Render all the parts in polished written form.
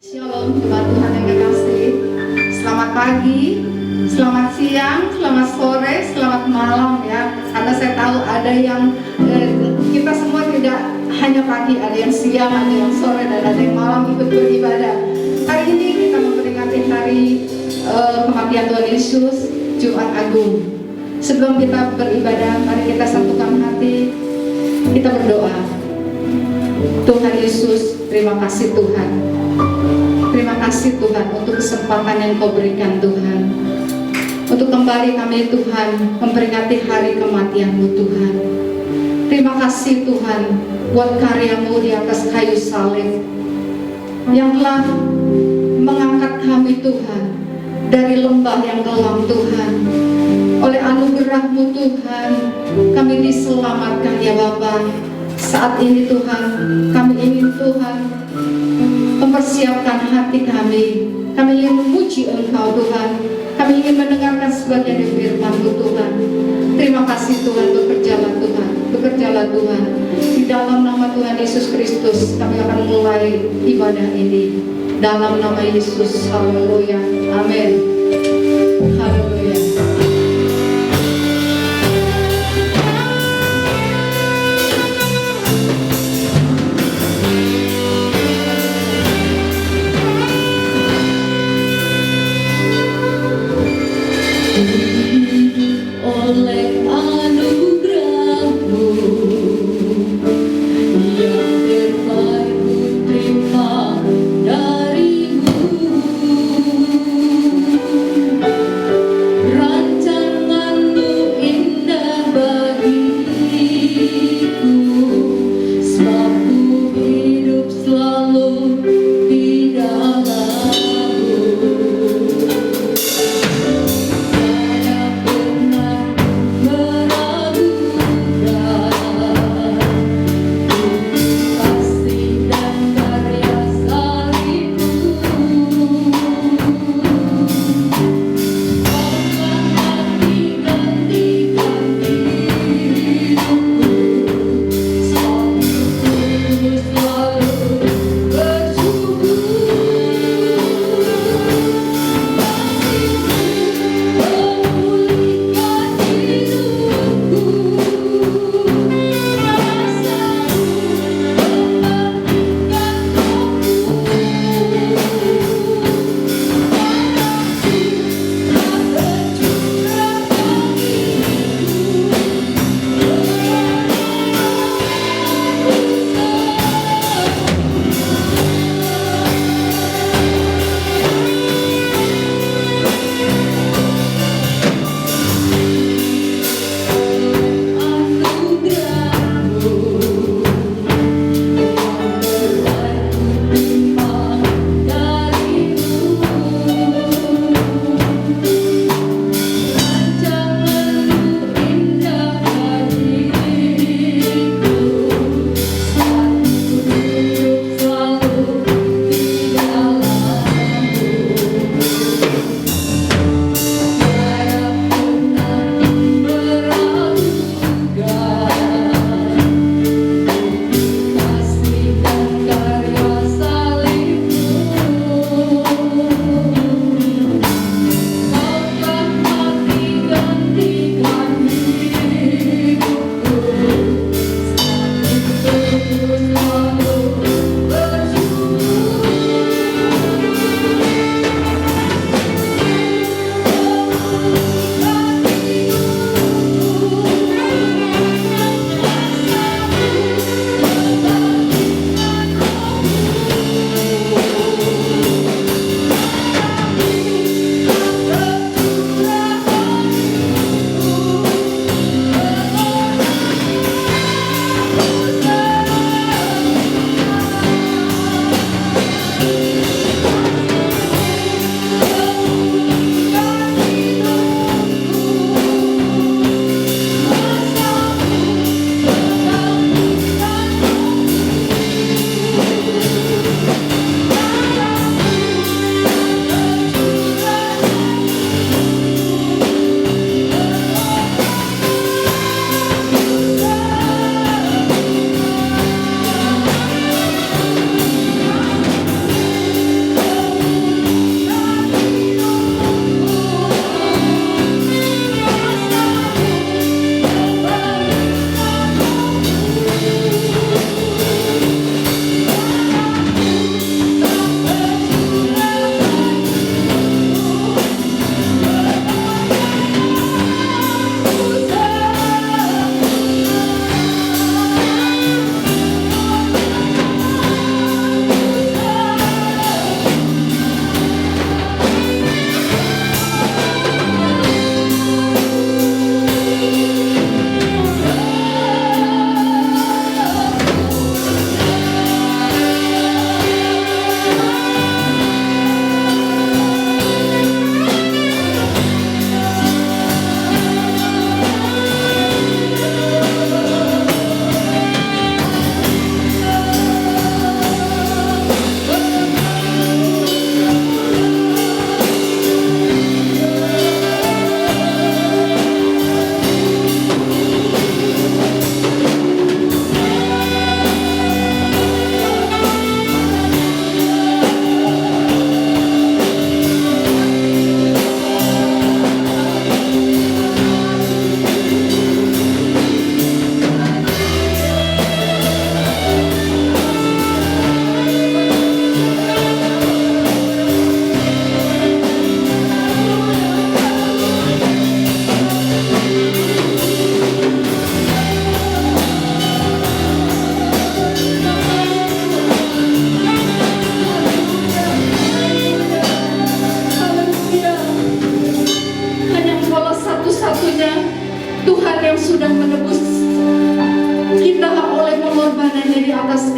Shalom, Jemaat Tuhan yang kekasih. Selamat pagi, selamat siang, selamat sore, selamat malam ya. Karena saya tahu ada yang kita semua tidak hanya pagi, ada yang siang, ada yang sore, dan ada yang malam ikut beribadah. Hari ini kita memperingati hari kematian Tuhan Yesus, Jumat Agung. Sebelum kita beribadah, mari kita satukan hati, kita berdoa. Tuhan Yesus, terima kasih Tuhan. Terima kasih Tuhan untuk kesempatan yang Kau berikan Tuhan, untuk kembali kami Tuhan memperingati hari kematian-Mu Tuhan. Terima kasih Tuhan buat karya-Mu di atas kayu salib yang telah mengangkat kami Tuhan dari lembah yang kelam Tuhan. Oleh anugerah-Mu Tuhan kami diselamatkan ya Bapa. Saat ini Tuhan kami ingin Tuhan mempersiapkan hati kami. Kami ingin memuji Engkau Tuhan. Kami ingin mendengarkan sebagian dari firman-Mu Tuhan. Terima kasih Tuhan, bekerjalah Tuhan. Bekerjalah Tuhan. Di dalam nama Tuhan Yesus Kristus kami akan mulai ibadah ini. Dalam nama Yesus, haleluya, amin. Haleluya. Oleh anugerah-Mu yang terbaik ku terima dari-Mu,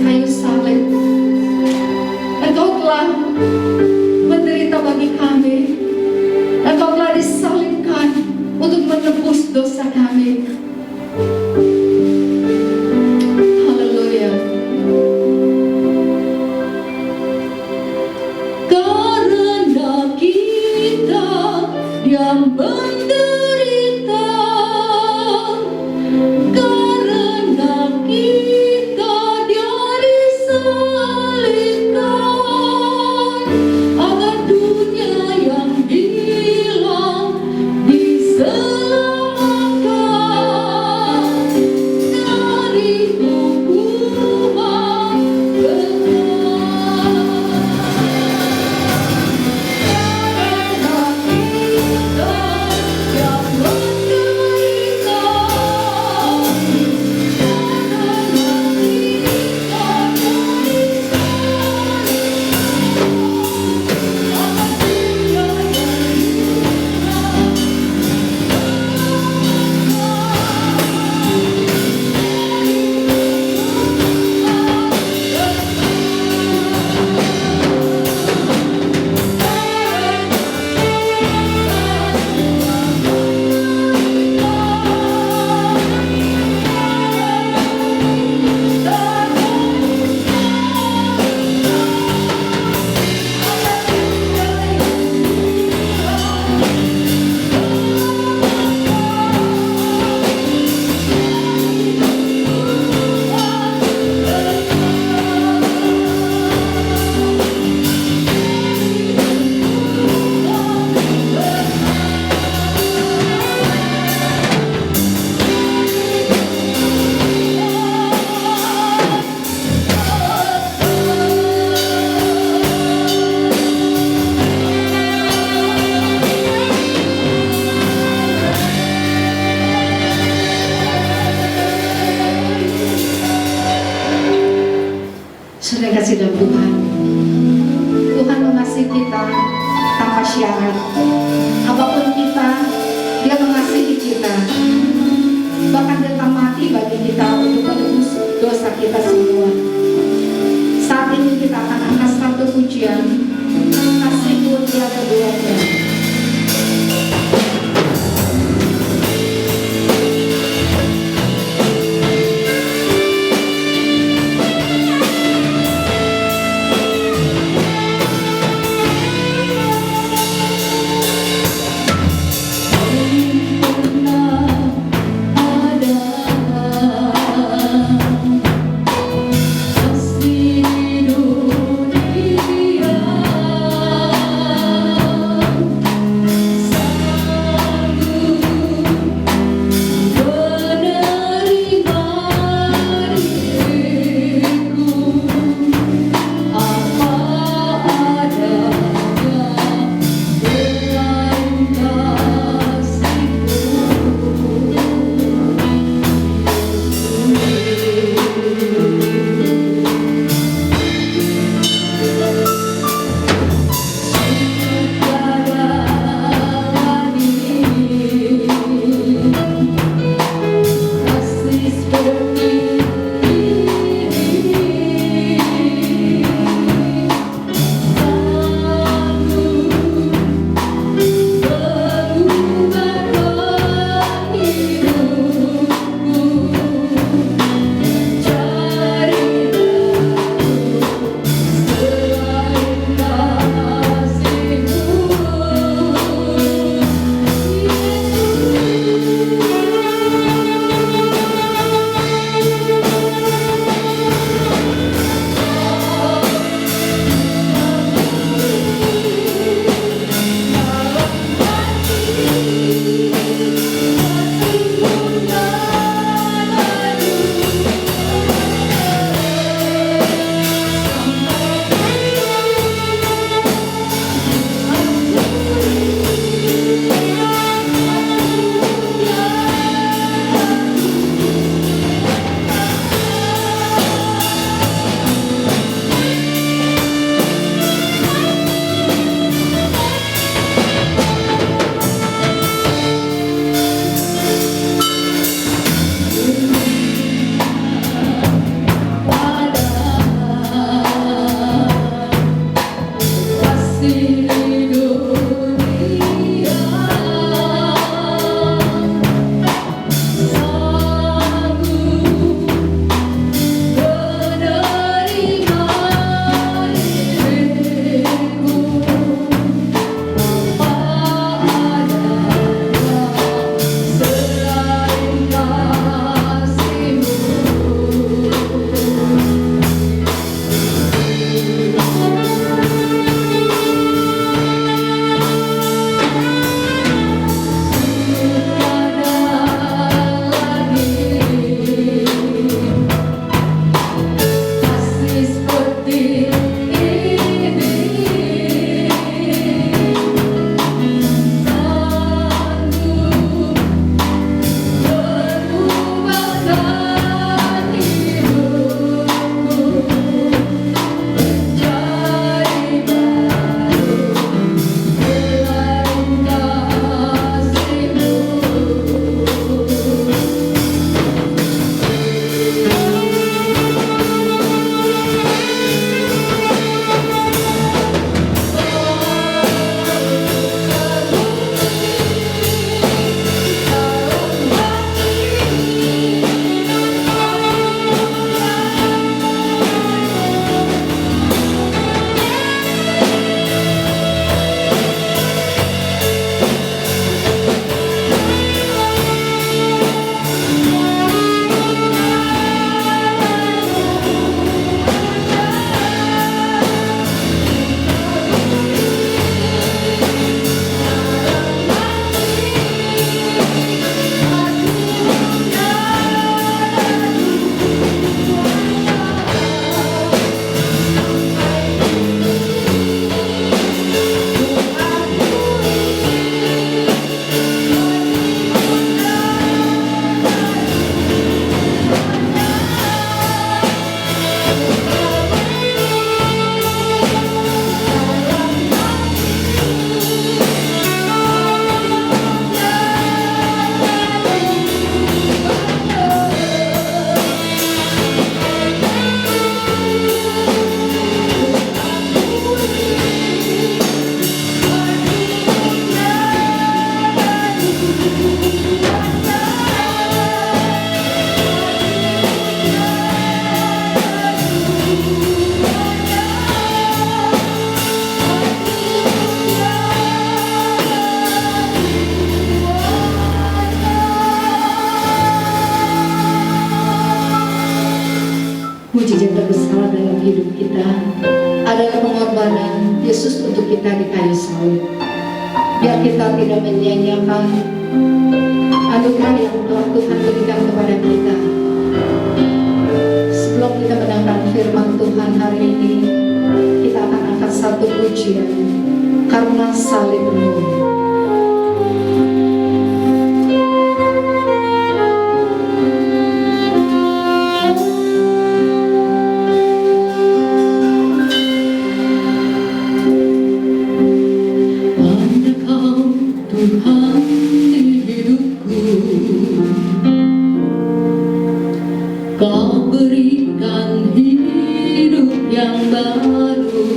kayu salib. Engkau telah menderita bagi kami. Engkau telah disalibkan untuk menebus dosa kami. Haleluya. Karena kita yang menderita, karena kita dia disalibkan, agar dunia yang hilang diselamatkan dari hukuman berat. Sudah kasih dalam Tuhan. Tuhan mengasihi kita tanpa syarat. Apapun kita, Dia mengasihi kita. Bahkan Dia telah mati bagi kita untuk menebus dosa kita semua. Saat ini kita akan angkat satu pujian, kasihmu tiada duanya. Kasih dunia Mujizat terbesar dalam hidup kita adalah pengorbanan Yesus untuk kita di kayu salib. Biar kita tidak menyia-nyiakan anugerah yang telah Tuhan berikan kepada kita. Sebelum kita mendengarkan firman Tuhan hari ini, kita akan angkat satu pujian karena salibmu. Tuhan di hidupku, Kau berikan hidup yang baru.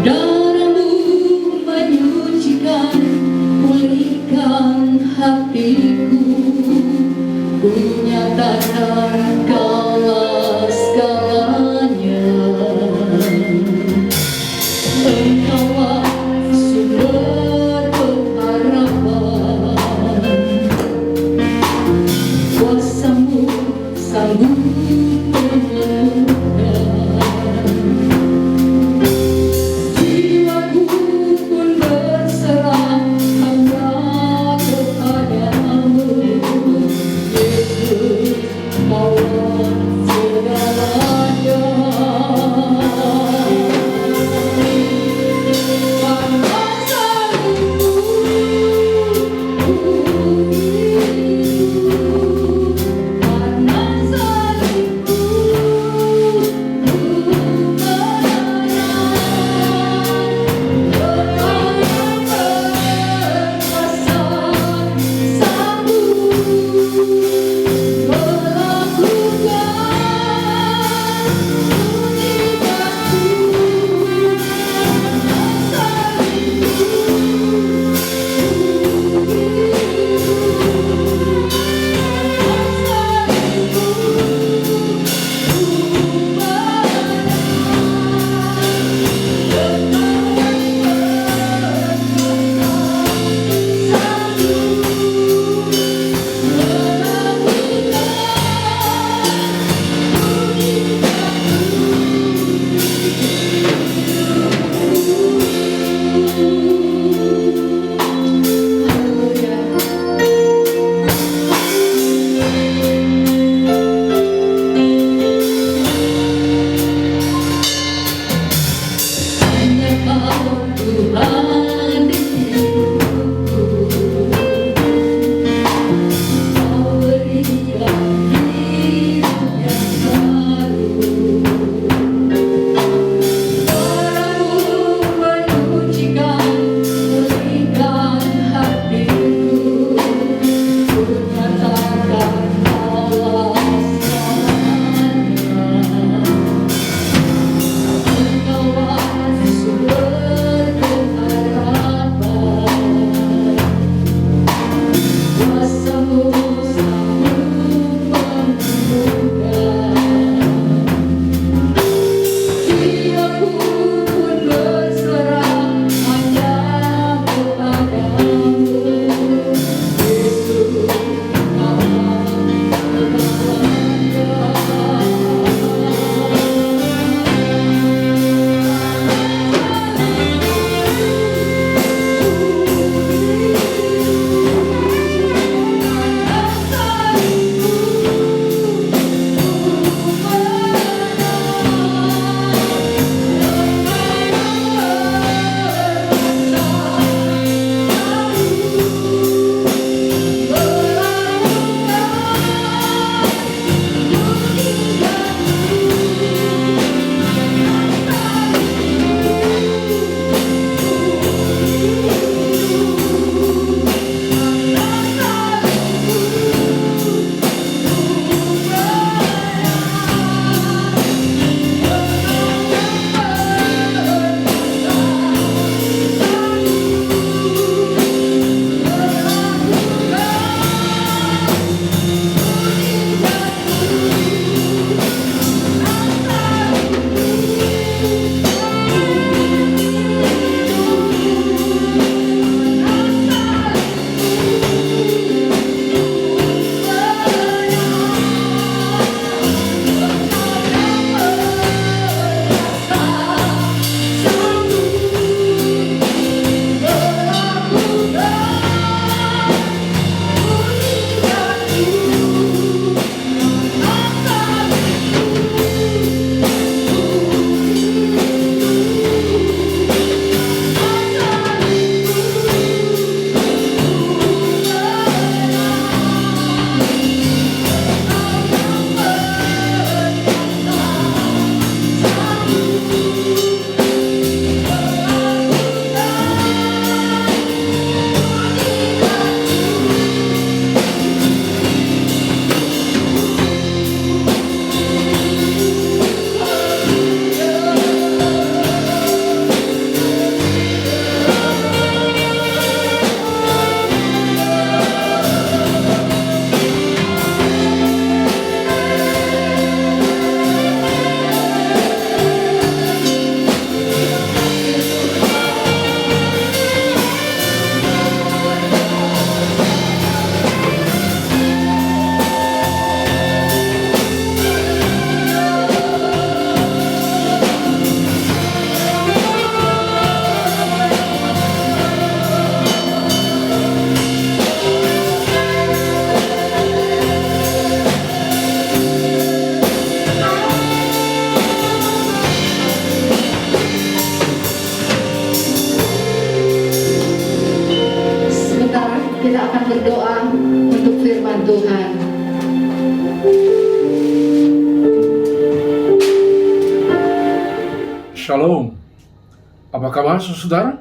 Darah-Mu menyucikan, pulihkan hatiku. Ku nyatakan Kaulah segalanya. Engkaulah sumber pengharapan, kuasa-Mu sanggup menyembuhkan. Jiwaku pun berserah hanya kepadamu, Yesus, Kaulah segalanya. Karena salibmu Shalom. Apa kabar saudara?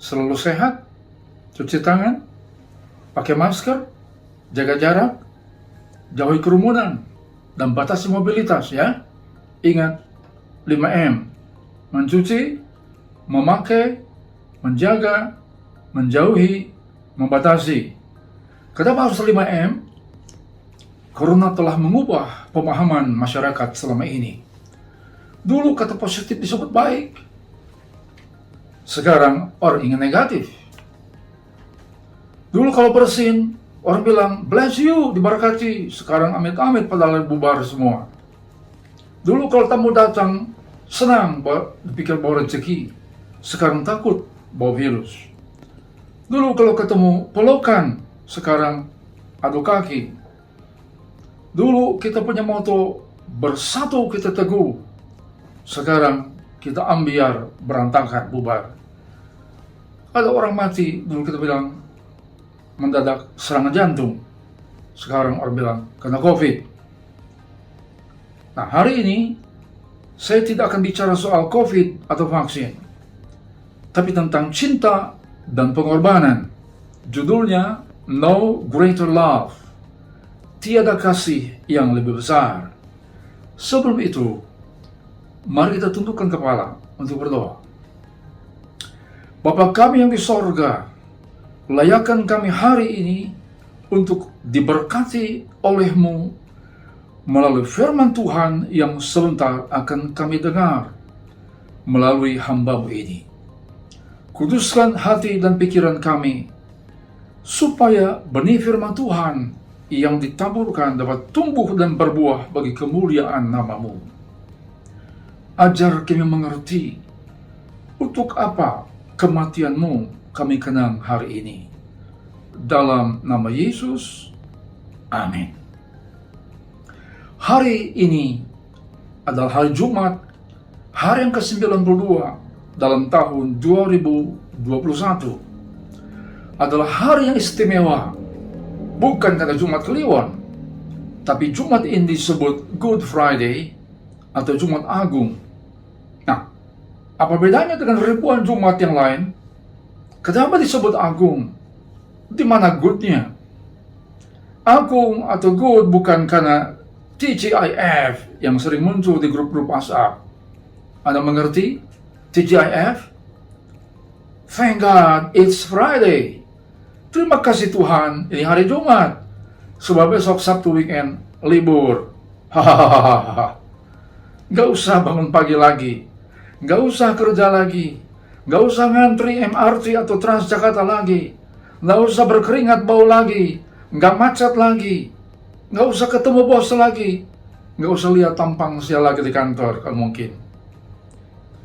Selalu sehat? Cuci tangan? Pakai masker? Jaga jarak? Jauhi kerumunan? Dan batasi mobilitas ya. Ingat 5M. Mencuci, memakai, menjaga, menjauhi, membatasi. Kenapa harus 5M? Karena telah mengubah pemahaman masyarakat selama ini. Dulu kata positif disebut baik. Sekarang orang ingin negatif. Dulu kalau bersin, orang bilang bless you, diberkati. Sekarang amit-amit padahal bubar semua. Dulu kalau tamu datang, senang dipikir bawa rezeki. Sekarang takut bawa virus. Dulu kalau ketemu pelukan, sekarang adu kaki. Dulu kita punya moto bersatu kita teguh. Sekarang kita ambiar, berantakan, bubar. Ada orang mati, dulu kita bilang mendadak serangan jantung. Sekarang orang bilang kena COVID. Nah, hari ini saya tidak akan bicara soal COVID atau vaksin, tapi tentang cinta dan pengorbanan. Judulnya No Greater Love. Tiada kasih yang lebih besar. Sebelum itu, mari kita tundukkan kepala untuk berdoa. Bapa kami yang di sorga, layakkan kami hari ini untuk diberkati oleh-Mu melalui firman Tuhan yang sebentar akan kami dengar melalui hamba-Mu ini. Kuduskan hati dan pikiran kami, supaya benih firman Tuhan yang ditaburkan dapat tumbuh dan berbuah bagi kemuliaan nama-Mu. Ajar kami mengerti untuk apa kematian-Mu kami kenang hari ini. Dalam nama Yesus, amin. Hari ini adalah hari Jumat, hari yang ke-92 dalam tahun 2021. Adalah hari yang istimewa, bukan karena Jumat Kliwon, tapi Jumat ini disebut Good Friday atau Jumat Agung. Nah, apa bedanya dengan ribuan Jumat yang lain? Kenapa disebut Agung? Di mana good-nya? Agung atau good bukan karena TGIF yang sering muncul di grup-grup WhatsApp. Anda mengerti TGIF? Thank God it's Friday. Terima kasih Tuhan, ini hari Jumat. Sebab besok Sabtu weekend libur. Hahaha. Gak usah bangun pagi lagi. Gak usah kerja lagi. Gak usah ngantri MRT atau Transjakarta lagi. Gak usah berkeringat bau lagi. Gak macet lagi. Gak usah ketemu bos lagi. Gak usah lihat tampang sial lagi di kantor kalau mungkin.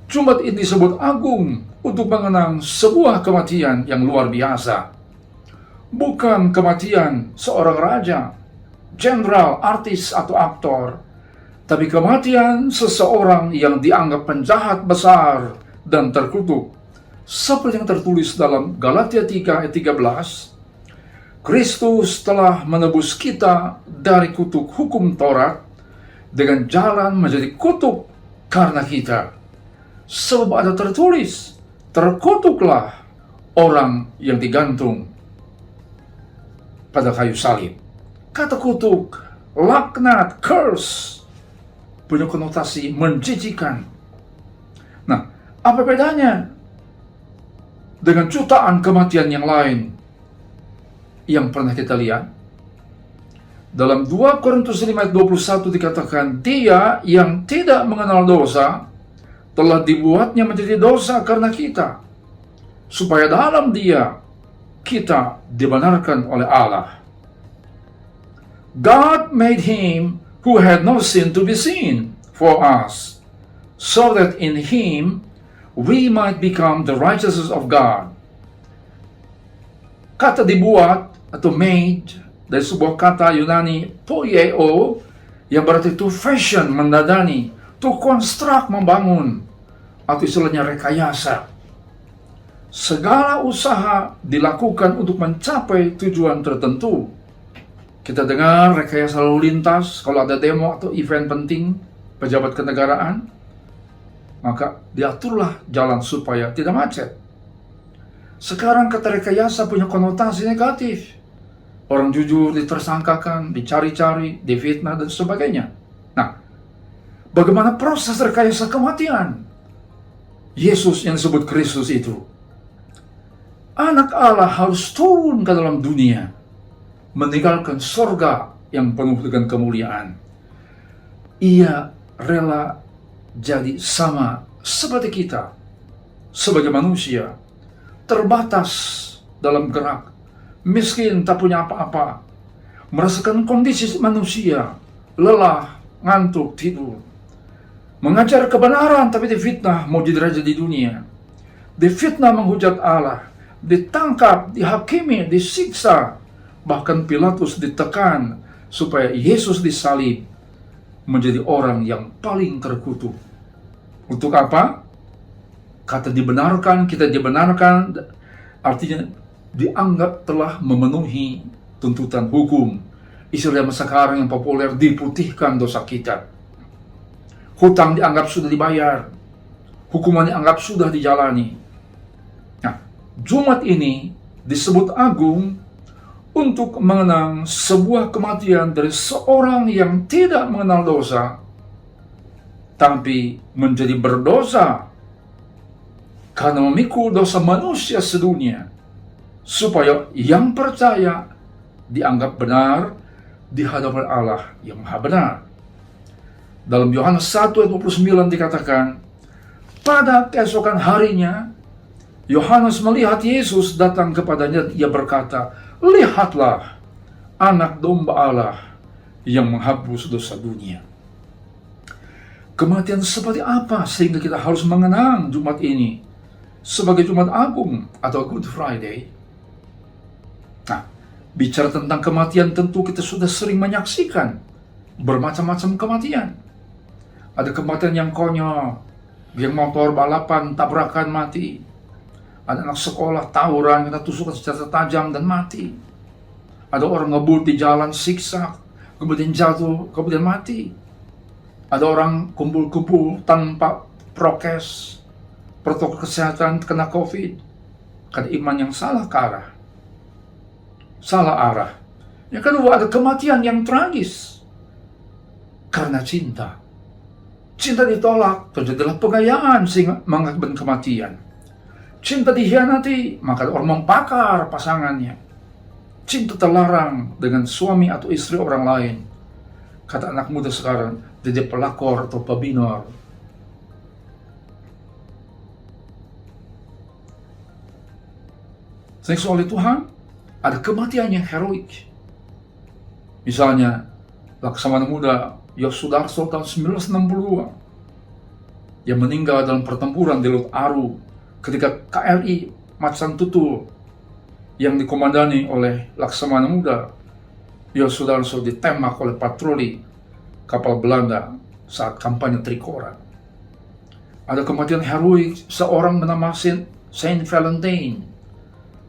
Jumat ini disebut agung untuk mengenang sebuah kematian yang luar biasa. Bukan kematian seorang raja, jenderal, artis, atau aktor, tapi kematian seseorang yang dianggap penjahat besar dan terkutuk. Seperti yang tertulis dalam Galatia 3 ayat 13, Kristus telah menebus kita dari kutuk hukum Taurat dengan jalan menjadi kutuk karena kita. Sebab ada tertulis, terkutuklah orang yang digantung pada kayu salib. Kata kutuk, laknat, curse, punya konotasi menjijikan. Nah, apa bedanya dengan jutaan kematian yang lain yang pernah kita lihat? Dalam 2 Korintus 5 ayat 21 dikatakan, dia yang tidak mengenal dosa telah dibuatnya menjadi dosa karena kita, supaya dalam dia kita dibenarkan oleh Allah. God made him who had no sin to be sin for us, so that in him we might become the righteousness of God. Kata dibuat atau made dari sebuah kata Yunani poieo yang berarti to fashion, mendadani, to construct, membangun, atau istilahnya rekayasa. Segala usaha dilakukan untuk mencapai tujuan tertentu. Kita dengar rekayasa lalu lintas kalau ada demo atau event penting pejabat kenegaraan. maka diaturlah jalan supaya tidak macet. Sekarang kata rekayasa punya konotasi negatif. Orang jujur ditersangkakan, dicari-cari, difitnah, dan sebagainya. Nah, bagaimana proses rekayasa kematian Yesus yang disebut Kristus itu? Anak Allah harus turun ke dalam dunia, meninggalkan sorga yang penuh dengan kemuliaan. Ia rela jadi sama seperti kita, sebagai manusia, terbatas dalam gerak, miskin tak punya apa-apa, merasakan kondisi manusia, lelah, ngantuk, tidur. Mengajar kebenaran tapi difitnah mau jadi raja di dunia. Difitnah menghujat Allah, ditangkap, dihakimi, disiksa. Bahkan Pilatus ditekan supaya Yesus disalib, menjadi orang yang paling terkutuk. Untuk apa? Kata dibenarkan, kita dibenarkan, artinya dianggap telah memenuhi tuntutan hukum. Istilah sekarang yang populer, diputihkan dosa kita. Hutang dianggap sudah dibayar, hukuman dianggap sudah dijalani. Nah, Jumat ini disebut agung untuk mengenang sebuah kematian dari seorang yang tidak mengenal dosa, tapi menjadi berdosa karena memikul dosa manusia sedunia, supaya yang percaya dianggap benar di hadapan Allah yang Maha Benar. Dalam Yohanes 1 ayat 29 dikatakan, pada keesokan harinya, Yohanes melihat Yesus datang kepadanya. Ia berkata, lihatlah anak domba Allah yang menghapus dosa dunia. Kematian seperti apa sehingga kita harus mengenang Jumat ini sebagai Jumat Agung atau Good Friday? Nah, bicara tentang kematian tentu kita sudah sering menyaksikan bermacam-macam kematian. Ada kematian yang konyol, geng motor balapan tabrakan mati. Ada anak sekolah tawuran kena tusukan senjata tajam dan mati. Ada orang ngebut di jalan siksa, kemudian jatuh, kemudian mati. Ada orang kumpul-kumpul tanpa prokes, protokol kesehatan, kena COVID. Karena iman yang salah arah. Yang kedua, ada kematian yang tragis karena cinta. Cinta ditolak, terjadilah pengayaan sehingga mengakibatkan kematian. Cinta dikhianati, maka orang membakar pasangannya. Cinta terlarang dengan suami atau istri orang lain. Kata anak muda sekarang, jadi pelakor atau pebinor. Sehingga oleh Tuhan, ada kematian yang heroik. Misalnya, Laksamana Muda Yosudarso tahun 1962 yang meninggal dalam pertempuran di Laut Aru ketika KRI Macan Tutul yang dikomandani oleh Laksamana Muda Yosudarso ditembak oleh patroli kapal Belanda saat kampanye Trikora. Ada kematian heroik seorang bernama Saint Valentine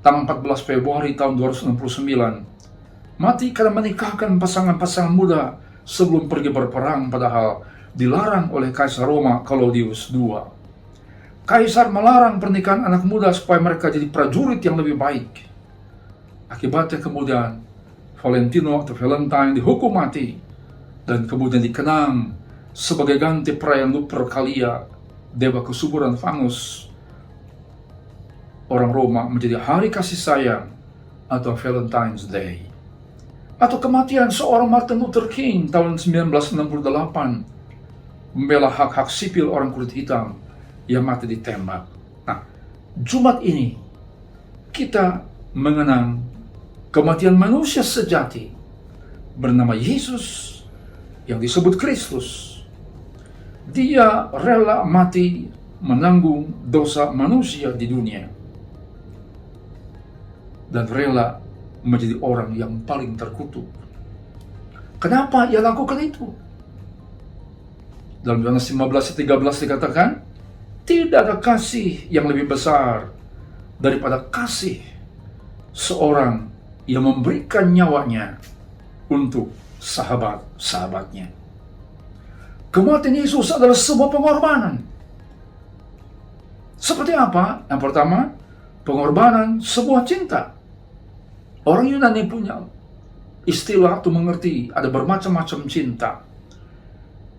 tanggal 14 Februari tahun 269, mati karena menikahkan pasangan-pasangan muda sebelum pergi berperang, padahal dilarang oleh Kaisar Roma Claudius II. Kaisar melarang pernikahan anak muda supaya mereka jadi prajurit yang lebih baik. Akibatnya kemudian Valentino atau Valentine dihukum mati dan kemudian dikenang sebagai ganti perayaan Lupercalia, dewa kesuburan Vanus. Orang Roma menjadi hari kasih sayang atau Valentine's Day. Atau kematian seorang Martin Luther King tahun 1968, membela hak-hak sipil orang kulit hitam yang mati ditembak. Nah, Jumat ini kita mengenang kematian manusia sejati bernama Yesus yang disebut Kristus. Dia rela mati menanggung dosa manusia di dunia dan rela menjadi orang yang paling terkutuk. Kenapa ia lakukan itu? Dalam Yohanes 15:13 dikatakan, tidak ada kasih yang lebih besar daripada kasih seorang yang memberikan nyawanya untuk sahabat-sahabatnya. Kematian Yesus adalah sebuah pengorbanan Seperti apa? Yang pertama, pengorbanan sebuah cinta. Orang Yunani punya istilah atau mengerti ada bermacam-macam cinta.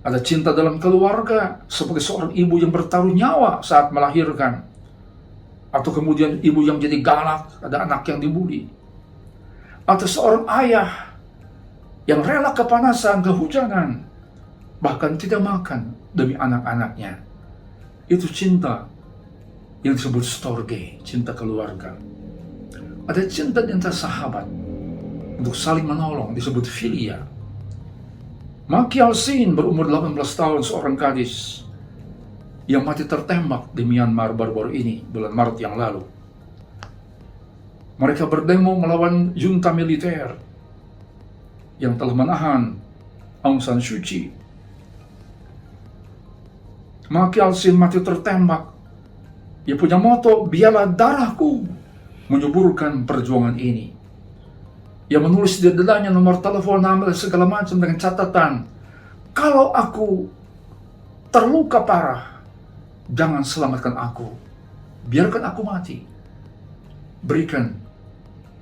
Ada cinta dalam keluarga, sebagai seorang ibu yang bertaruh nyawa saat melahirkan. Atau kemudian ibu yang jadi galak, ada anak yang dibuli. Atau seorang ayah yang rela kepanasan, kehujanan, bahkan tidak makan demi anak-anaknya. Itu cinta yang disebut storge, cinta keluarga. Ada cinta di antara sahabat untuk saling menolong, disebut filia. Maki Alsin berumur 18 tahun, seorang gadis yang mati tertembak di Myanmar baru-baru ini, bulan Maret yang lalu. Mereka berdemo melawan junta militer yang telah menahan Aung San Suu Kyi. Maki Alsin mati tertembak. Ia punya moto, biarlah darahku menyuburkan perjuangan ini. Ia menulis di dadanya nomor telepon, nama segala macam dengan catatan, kalau aku terluka parah, jangan selamatkan aku, biarkan aku mati. Berikan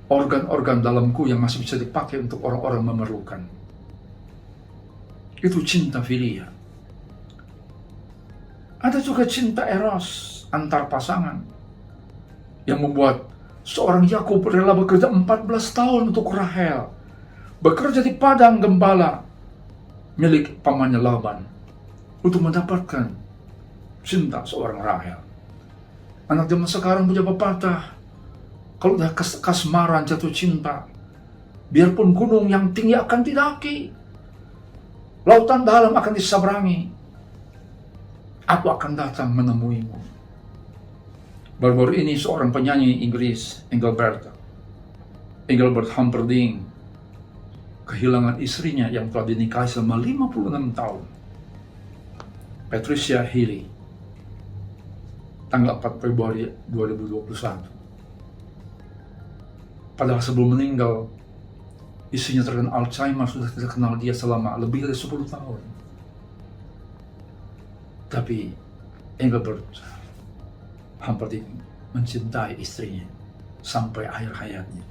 organ-organ dalamku yang masih bisa dipakai untuk orang-orang memerlukan. Itu cinta filia. Ada juga cinta eros antar pasangan yang membuat seorang Yakub rela bekerja 14 tahun untuk Rahel, bekerja di padang gembala milik pamannya Laban untuk mendapatkan cinta seorang Rahel. Anak zaman sekarang punya pepatah, kalau udah kasmaran jatuh cinta, biarpun gunung yang tinggi akan didaki, lautan dalam akan diseberangi, aku akan datang menemuimu. Baru-baru ini seorang penyanyi Inggris, Engelbert Humperdinck, kehilangan istrinya yang telah dinikahi selama 56 tahun, Patricia Healy, tanggal 4 Februari 2021. Padahal sebelum meninggal, istrinya terkena Alzheimer, sudah tidak kenal dia selama lebih dari 10 tahun. Tapi Engelbert Humperdinck mencintai istrinya sampai akhir hayatnya.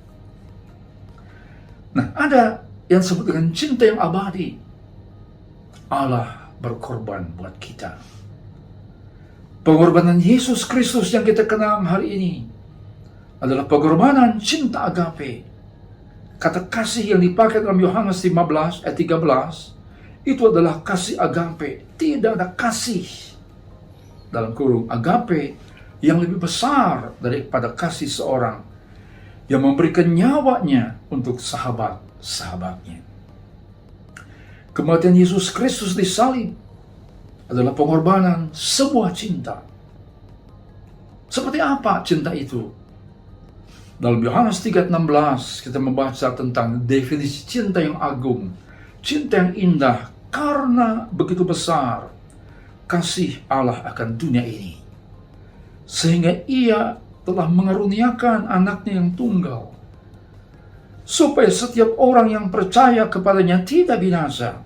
Nah, ada yang disebut dengan cinta yang abadi. Allah berkorban buat kita. Pengorbanan Yesus Kristus yang kita kenal hari ini adalah pengorbanan cinta agape. Kata kasih yang dipakai dalam Yohanes 15 ayat 13 itu adalah kasih agape. Tidak ada kasih dalam kurung agape yang lebih besar daripada kasih seorang yang memberikan nyawanya untuk sahabat-sahabatnya. Kematian Yesus Kristus di salib adalah pengorbanan sebuah cinta. Seperti apa cinta itu? Dalam Yohanes 3:16 kita membaca tentang definisi cinta yang agung, cinta yang indah, karena begitu besar kasih Allah akan dunia ini, sehingga ia telah mengaruniakan anaknya yang tunggal, supaya setiap orang yang percaya kepadanya tidak binasa,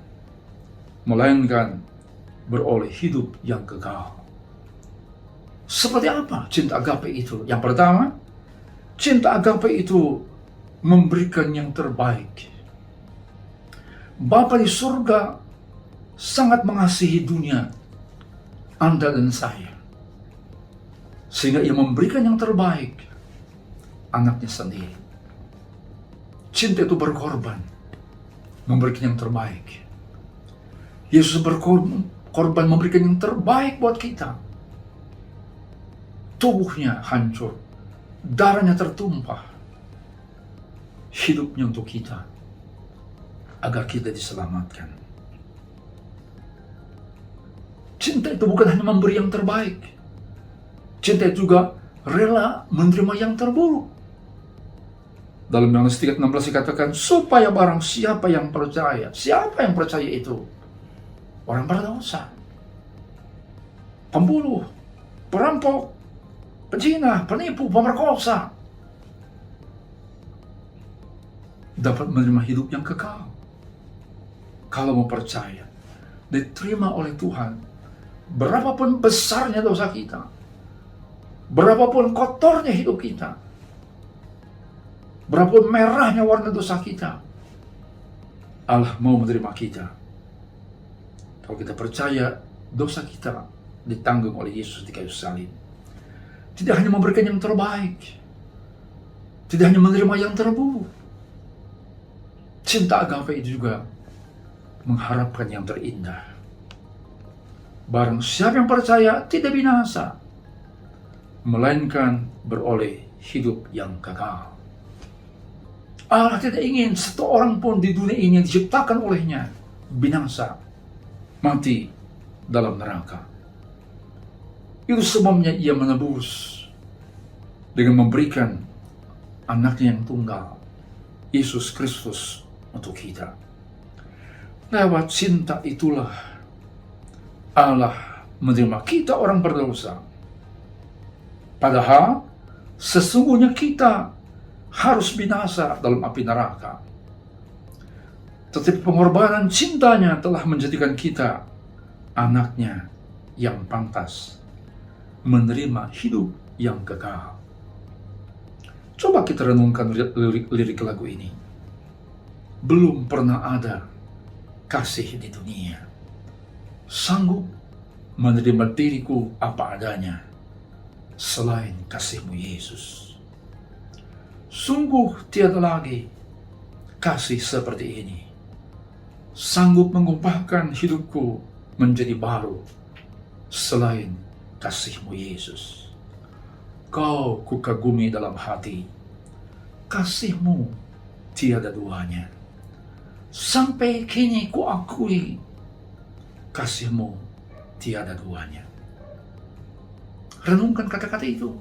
melainkan beroleh hidup yang kekal. Seperti apa cinta agape itu? Yang pertama, cinta agape itu memberikan yang terbaik. Bapa di surga sangat mengasihi dunia, Anda dan saya, sehingga ia memberikan yang terbaik, anaknya sendiri. Cinta itu berkorban, memberikan yang terbaik. Yesus berkorban memberikan yang terbaik buat kita. Tubuhnya hancur, darahnya tertumpah, hidupnya untuk kita, agar kita diselamatkan. Cinta itu bukan hanya memberi yang terbaik, cinta juga rela menerima yang terburuk. Dalam Yohanes 3:16 dikatakan, supaya barang siapa yang percaya itu? Orang berdosa, pembunuh, perampok, pezina, penipu, pemerkosa, dapat menerima hidup yang kekal. Kalau mau percaya, diterima oleh Tuhan, berapapun besarnya dosa kita, Berapapun kotornya hidup kita, berapapun merahnya warna dosa kita, Allah mau menerima kita. Kalau kita percaya dosa kita ditanggung oleh Yesus di kayu salib. Tidak hanya memberikan yang terbaik, tidak hanya menerima yang terburuk. Cinta agape itu juga mengharapkan yang terindah. Barang siapa yang percaya tidak binasa, melainkan beroleh hidup yang kekal. Allah tidak ingin satu orang pun di dunia ini yang diciptakan olehnya binasa, mati dalam neraka. Itu sebabnya Ia menebus dengan memberikan anaknya yang tunggal, Yesus Kristus, untuk kita. Lewat cinta itulah Allah menerima kita orang berdosa. Padahal sesungguhnya kita harus binasa dalam api neraka. Tetapi pengorbanan cintanya telah menjadikan kita anaknya yang pantas menerima hidup yang kekal. Coba kita renungkan lirik lagu ini. Belum pernah ada kasih di dunia sanggup menerima diriku apa adanya selain kasih-Mu Yesus. Sungguh tiada lagi kasih seperti ini, sanggup mengubahkan hidupku menjadi baru selain kasih-Mu Yesus. Kau kukagumi dalam hati, kasih-Mu tiada duanya. Sampai kini kuakui, kasih-Mu tiada duanya. Renungkan kata-kata itu.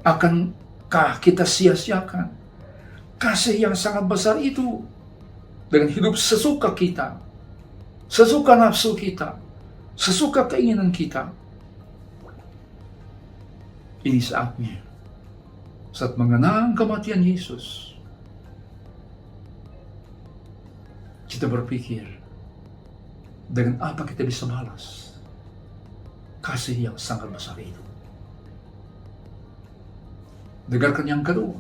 Akankah kita sia-siakan kasih yang sangat besar itu dengan hidup sesuka kita, sesuka nafsu kita, sesuka keinginan kita? Ini saatnya, saat mengenang kematian Yesus, kita berpikir, dengan apa kita bisa balas kasih yang sangat besar itu. Dengarkan yang kedua.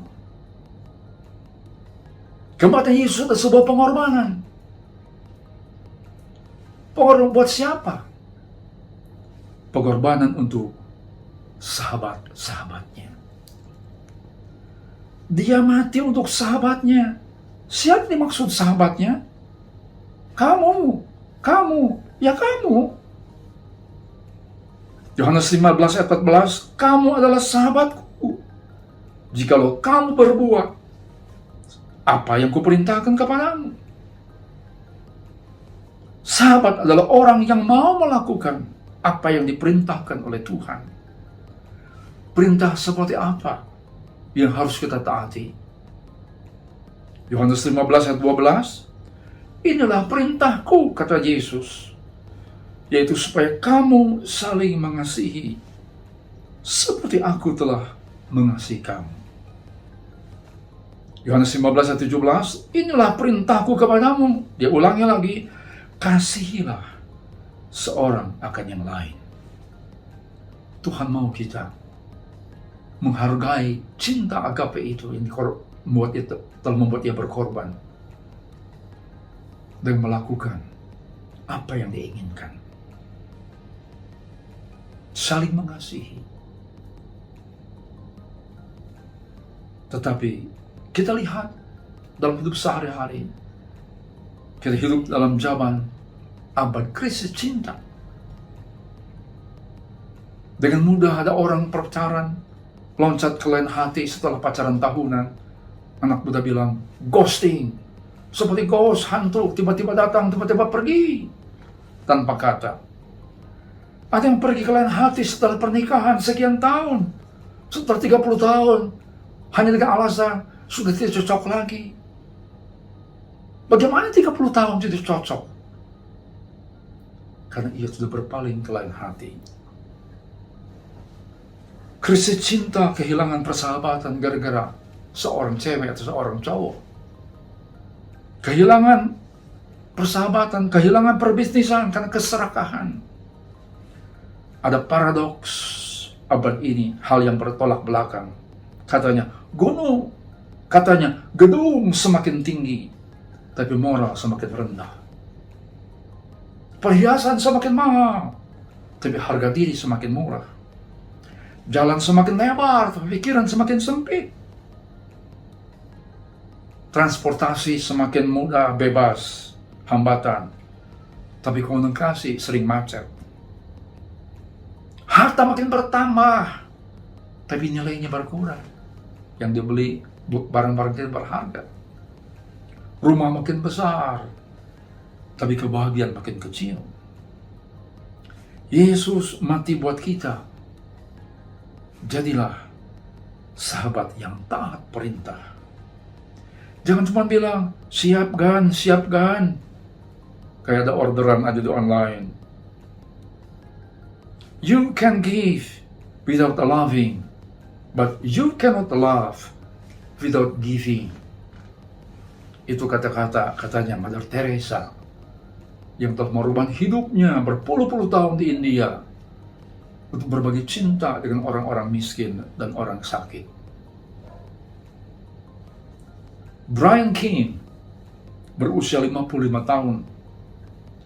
Kematian Yesus adalah sebuah pengorbanan. Pengorbanan buat siapa? Pengorbanan untuk sahabat-sahabatnya. Dia mati untuk sahabatnya. Siapa dimaksud sahabatnya? Kamu, ya kamu. Yohanes 15 ayat 14, kamu adalah sahabatku jikalau kamu berbuat apa yang kuperintahkan kepadamu. Sahabat adalah orang yang mau melakukan apa yang diperintahkan oleh Tuhan. Perintah seperti apa yang harus kita taati? Yohanes 15 ayat 12, inilah perintahku, kata Yesus, yaitu supaya kamu saling mengasihi seperti aku telah mengasihi kamu. Yohanes 15 ayat 17, inilah perintahku kepadamu. Dia ulangi lagi, kasihilah seorang akan yang lain. Tuhan mau kita menghargai cinta agape itu yang telah membuat dia berkorban dan melakukan apa yang diinginkan. Saling mengasihi. Tetapi kita lihat dalam hidup sehari-hari, kita hidup dalam zaman abad krisis cinta. Dengan mudah ada orang pacaran, loncat ke lain hati setelah pacaran tahunan. Anak muda bilang, ghosting. Seperti ghost, hantu, tiba-tiba datang, tiba-tiba pergi. Tanpa kata. Ada yang pergi ke lain hati setelah pernikahan sekian tahun. Setelah 30 tahun. Hanya dengan alasan, sudah tidak cocok lagi. Bagaimana 30 tahun tidak cocok? Karena ia sudah berpaling ke lain hati. Krisis cinta, kehilangan persahabatan gara-gara seorang cewek atau seorang cowok. Kehilangan persahabatan, kehilangan perbisnisan karena keserakahan. Ada paradoks, abad ini hal yang bertolak belakang. Katanya gedung semakin tinggi, tapi moral semakin rendah. Perhiasan semakin mahal, tapi harga diri semakin murah. Jalan semakin lebar, tapi pikiran semakin sempit. Transportasi semakin mudah, bebas, hambatan, tapi komunikasi sering macet. Harta makin bertambah, tapi nilainya berkurang. Yang dibeli barang-barang yang berharga. Rumah makin besar, tapi kebahagiaan makin kecil. Yesus mati buat kita. Jadilah sahabat yang taat perintah. Jangan cuma bilang, siap gan. Kayak ada orderan aja di online. You can give without loving, but you cannot love without giving. Itu katanya Mother Teresa yang telah merubah hidupnya berpuluh-puluh tahun di India untuk berbagi cinta dengan orang-orang miskin dan orang sakit. Brian King berusia 55 tahun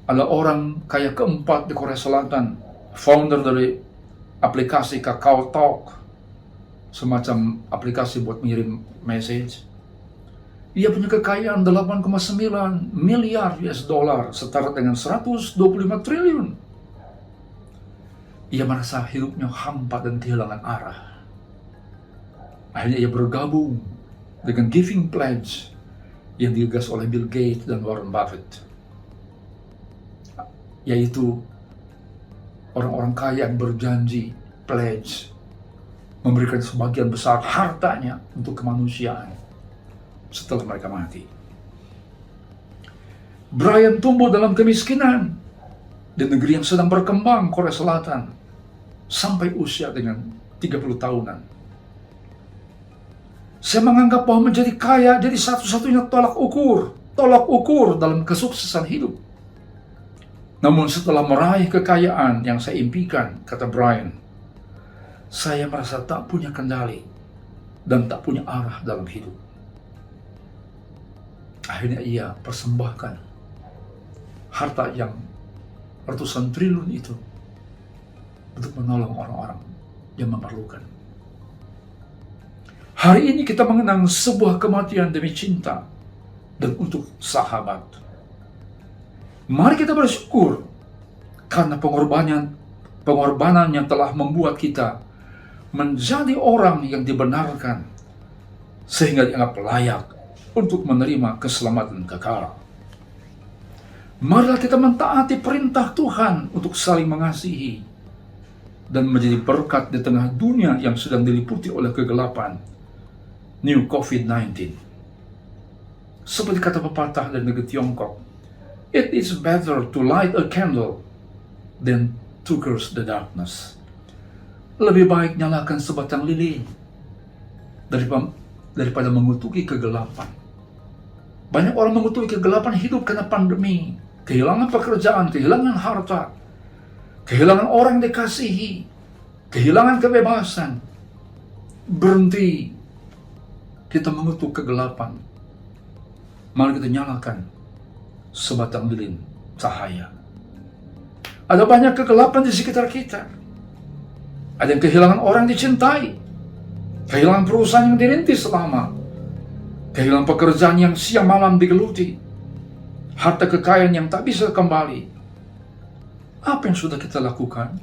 adalah orang kaya keempat di Korea Selatan, founder dari aplikasi Kakao Talk, semacam aplikasi buat mengirim message. Ia punya kekayaan 8,9 miliar US dollar, setara dengan 125 triliun. Ia merasa hidupnya hampa dan kehilangan arah. Akhirnya ia bergabung dengan Giving Pledge yang digagas oleh Bill Gates dan Warren Buffett, yaitu orang-orang kaya yang berjanji pledge memberikan sebagian besar hartanya untuk kemanusiaan setelah mereka mati. Brian tumbuh dalam kemiskinan di negeri yang sedang berkembang, Korea Selatan, sampai usia dengan 30 tahunan. Saya menganggap bahwa menjadi kaya jadi satu-satunya tolak ukur dalam kesuksesan hidup. Namun setelah meraih kekayaan yang saya impikan, kata Brian, saya merasa tak punya kendali dan tak punya arah dalam hidup. Akhirnya ia persembahkan harta yang ratusan triliun itu untuk menolong orang-orang yang memerlukan. Hari ini kita mengenang sebuah kematian demi cinta dan untuk sahabat. Mari kita bersyukur karena pengorbanan yang telah membuat kita menjadi orang yang dibenarkan sehingga dianggap layak untuk menerima keselamatan kekal. Marilah kita mentaati perintah Tuhan untuk saling mengasihi dan menjadi berkat di tengah dunia yang sedang diliputi oleh kegelapan New COVID-19. Seperti kata pepatah dari negeri Tiongkok, it is better to light a candle than to curse the darkness. Lebih baik nyalakan sebatang lilin daripada mengutuki kegelapan. Banyak orang mengutuki kegelapan hidup karena pandemi, kehilangan pekerjaan, kehilangan harta, kehilangan orang yang dikasihi, kehilangan kebebasan. Berhenti kita mengutuk kegelapan. Mari kita nyalakan sebatang lilin cahaya. Ada banyak kegelapan di sekitar kita. Ada yang kehilangan orang dicintai, kehilangan perusahaan yang dirintis lama, kehilangan pekerjaan yang siang malam digeluti, harta kekayaan yang tak bisa kembali. Apa yang sudah kita lakukan?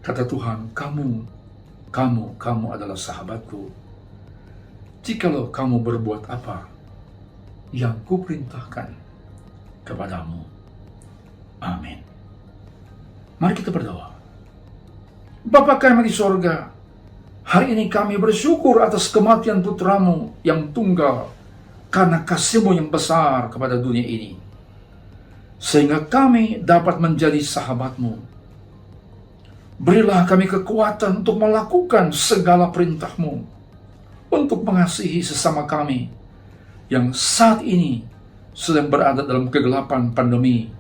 Kata Tuhan, kamu adalah sahabatku. Jikalau kamu berbuat apa yang kuperintahkan kepadamu. Amin. Mari kita berdoa. Bapa kami di sorga, hari ini kami bersyukur atas kematian putramu yang tunggal karena kasih-Mu yang besar kepada dunia ini, sehingga kami dapat menjadi sahabat-Mu. Berilah kami kekuatan untuk melakukan segala perintah-Mu, untuk mengasihi sesama kami yang saat ini sedang berada dalam kegelapan pandemi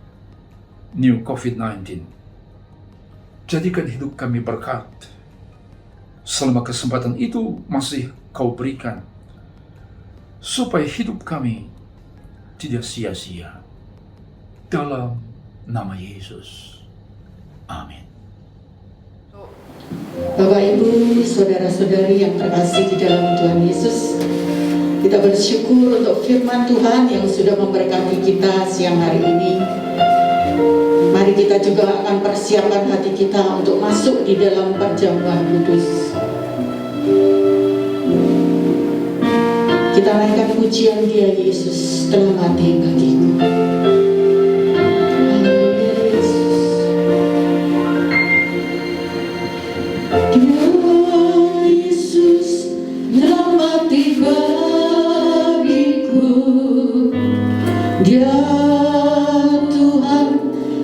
New COVID-19. Jadikan hidup kami berkat. Selama kesempatan itu masih Kau berikan, supaya hidup kami tidak sia-sia. Dalam nama Yesus. Amin. Bapak, Ibu, saudara-saudari yang terkasih di dalam Tuhan Yesus, kita bersyukur untuk firman Tuhan yang sudah memberkati kita siang hari ini. Mari kita juga akan persiapkan hati kita untuk masuk di dalam perjamuan kudus. Kita naikkan pujian Dia, Yesus telah mati bagiku. Dia Tuhan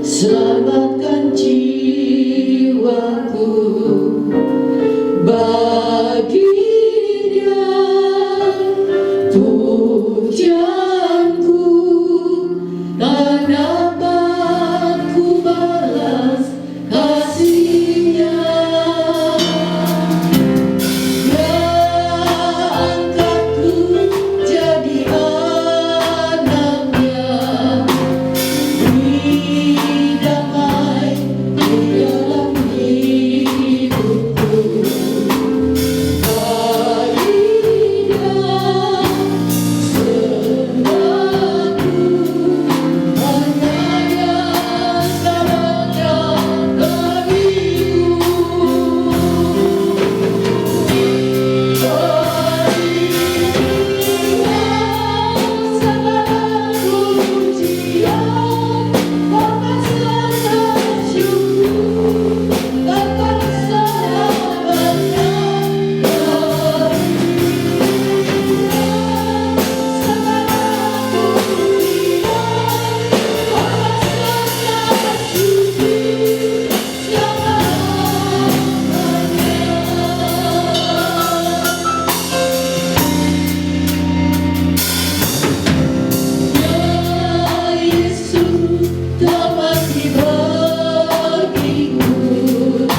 selamatkan jiwaku, bagi Dia pujianku, tak dapat ku balas kasih-Nya. Dia angkatku jadi anaknya, beri damai di dalam hidupku. Baginya sembahku, hanya yang selamanya bagiku.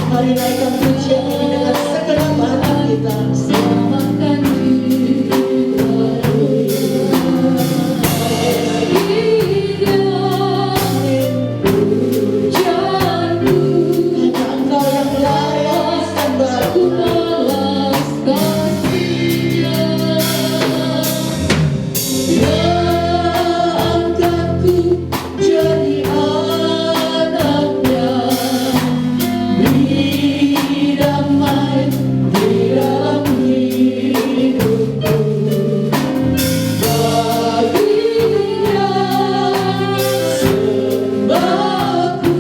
Mari naikkan pujian ini dengan segenap hati kita. Selamatkan jiwaku, pujianku, hanya Engkau yang layak sembahku, balas kasih-Nya. Dia angkatku jadi anaknya, beri damai di dalam hidupku. Baginya sembahku,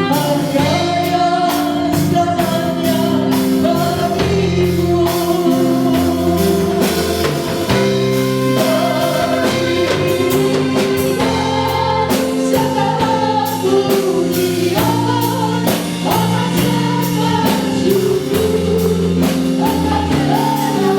hanya yang selamanya bagiku. Segala pujian, hormat serta syukur akan selamanya.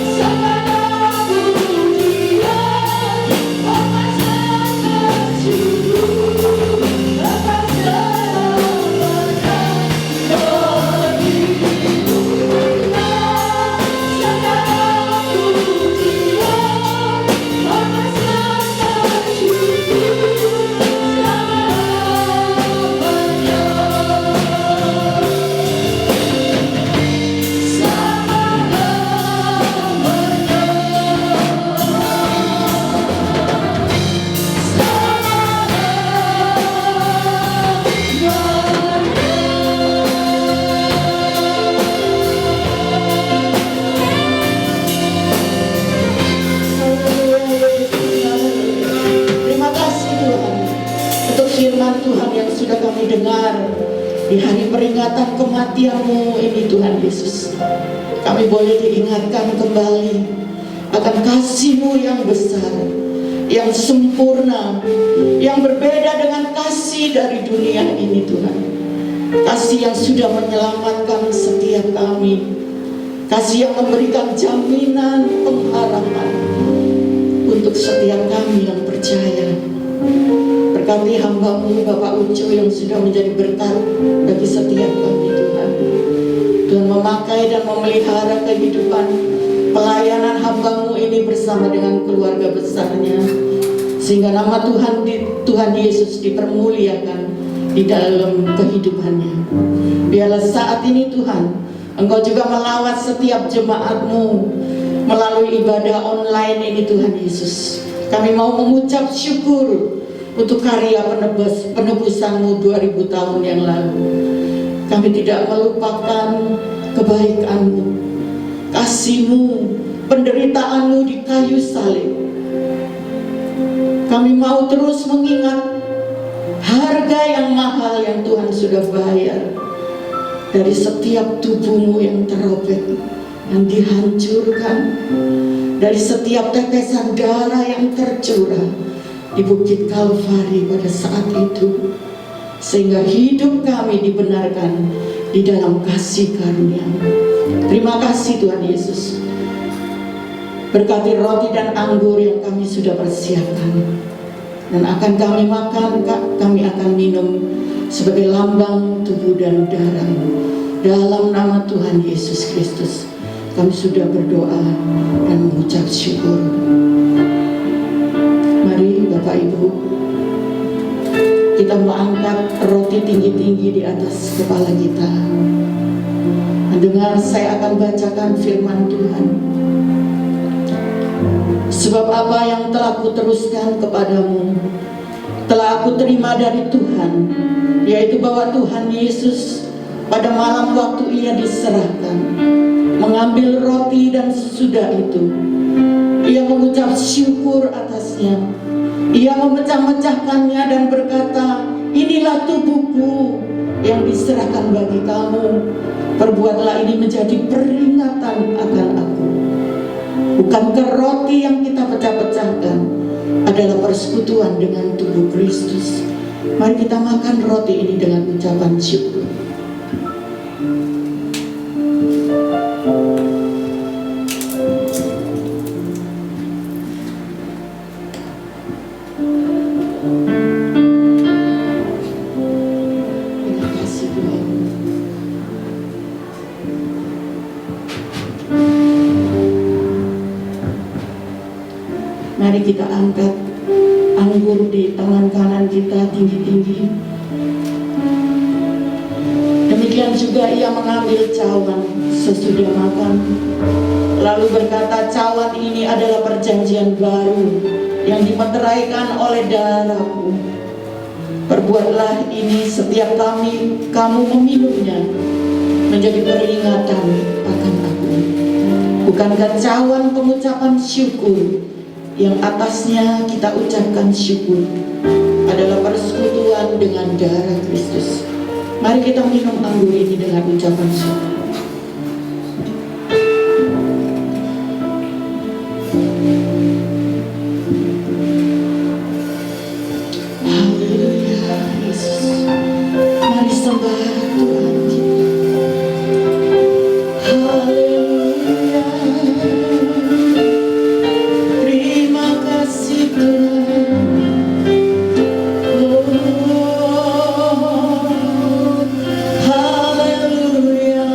Segala pujian, hormat serta syukur Terima kasih Tuhan untuk firman Tuhan yang sudah kami dengar di hari peringatan kematian-Mu ini Tuhan Yesus. Kami boleh diingatkan kembali akan kasih-Mu yang besar, yang sempurna, yang berbeda dengan kasih dari dunia ini Tuhan. Kasih yang sudah menyelamatkan setiap kami, kasih yang memberikan jaminan pengharapan untuk setiap kami yang percaya. Berkati hamba-Mu Bapak Ucu yang sudah menjadi berkat bagi setiap kami Tuhan. Tuhan memakai dan memelihara kehidupan pelayanan hamba-Mu ini bersama dengan keluarga besarnya, sehingga nama Tuhan Yesus dipermuliakan di dalam kehidupannya. Biarlah saat ini Tuhan, Engkau juga melawat setiap jemaat-Mu melalui ibadah online ini Tuhan Yesus. Kami mau mengucap syukur untuk karya penebusan-Mu 2000 tahun yang lalu. Kami tidak melupakan kebaikan-Mu, kasih-Mu, penderitaan-Mu di kayu salib. Kami mau terus mengingat harga yang mahal yang Tuhan sudah bayar dari setiap tubuh-Mu yang terobek, yang dihancurkan, dari setiap tetesan darah yang tercurah di Bukit Kalvari pada saat itu, sehingga hidup kami dibenarkan di dalam kasih karunia-Mu. Terima kasih Tuhan Yesus. Berkati roti dan anggur yang kami sudah persiapkan, dan akan kami makan, kami akan minum sebagai lambang tubuh dan darah-Mu. Dalam nama Tuhan Yesus Kristus kami sudah berdoa dan mengucap syukur. Mari Bapak Ibu, kita mengangkat roti tinggi-tinggi di atas kepala kita. Mendengar saya akan bacakan firman Tuhan. Sebab apa yang telah kuteruskan kepadamu telah aku terima dari Tuhan, yaitu bahwa Tuhan Yesus pada malam waktu Ia diserahkan, mengambil roti dan sesudah itu Ia mengucap syukur atasnya. Ia memecah-mecahkannya dan berkata, inilah tubuhku yang diserahkan bagi kamu. Perbuatlah ini menjadi peringatan akan aku. Bukankah roti yang kita pecah-pecahkan adalah persekutuan dengan tubuh Kristus? Mari kita makan roti ini dengan ucapan syukur. Terima kasih Tuhan. Mari kita angkat anggur di tangan kanan kita tinggi-tinggi. Demikian juga Ia mengambil cawan sesudah makan, lalu berkata, cawan ini adalah perjanjian baru yang dimeteraikan oleh darah-Ku. Perbuatlah ini setiap kamu meminumnya menjadi peringatan akan Aku. Bukankah cawan pengucapan syukur yang atasnya kita ucapkan syukur adalah persekutuan dengan darah Kristus? Mari kita minum anggur ini dengan ucapan syukur. Haleluya Yesus. Mari sembah Tuhan kita. Haleluya. Terima kasih Tuhan. Oh, haleluya.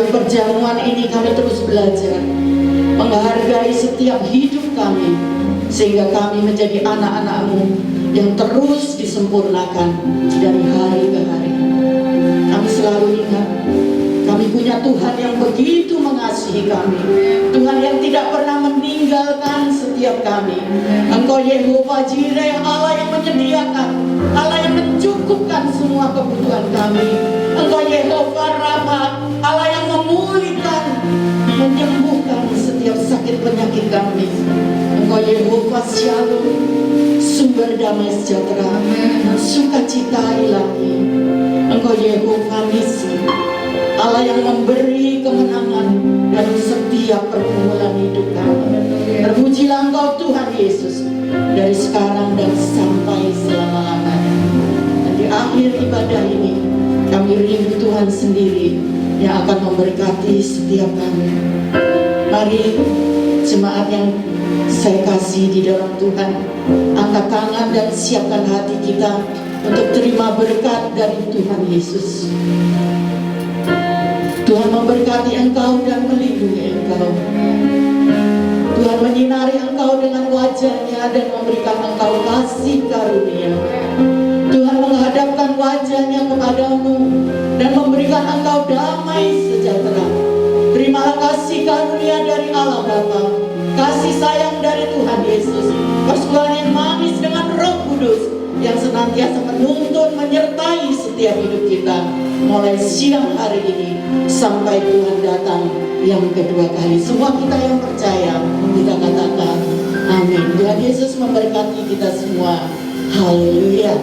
Melalui perjamuan ini kami terus belajar menghargai setiap hidup kami, sehingga kami menjadi anak-anak-Mu yang terus disempurnakan dari hari ke hari. Kami selalu ingat, kami punya Tuhan yang begitu mengasihi kami, Tuhan yang tidak pernah meninggalkan setiap kami. Engkau Yehova Jireh, Allah yang menyediakan, Allah yang mencukupkan semua kebutuhan kami. Engkau Yehova Rafa, Allah yang memulihkan, menyembuhkan setiap sakit penyakit kami. Engkau Yehova Shalom, sumber damai sejahtera, sukacita ilahi. Engkau Yehova Nisi, Allah yang memberi kemenangan dalam setiap pergumulan hidup kami. Terpujilah Engkau Tuhan Yesus, dari sekarang dan sampai selama-lamanya. Dan di akhir ibadah ini, kami rindu Tuhan sendiri yang akan memberkati setiap kami. Mari jemaat yang saya kasih di dalam Tuhan, angkat tangan dan siapkan hati kita untuk terima berkat dari Tuhan Yesus. Tuhan memberkati engkau dan melindungi engkau. Tuhan menyinari engkau dengan wajah-Nya dan memberikan engkau kasih karunia. Tuhan menghadapkan wajah-Nya kepadamu dan memberikan engkau damai sejahtera. Terimalah kasih karunia dari Allah Bapa, kasih sayang dari Tuhan Yesus, persekutuan yang manis dengan Roh Kudus yang senantiasa menuntun menyertai setiap hidup kita mulai siang hari ini sampai Tuhan datang yang kedua kali. Semua kita yang percaya, kita katakan amin. Tuhan Yesus memberkati kita semua. Haleluya.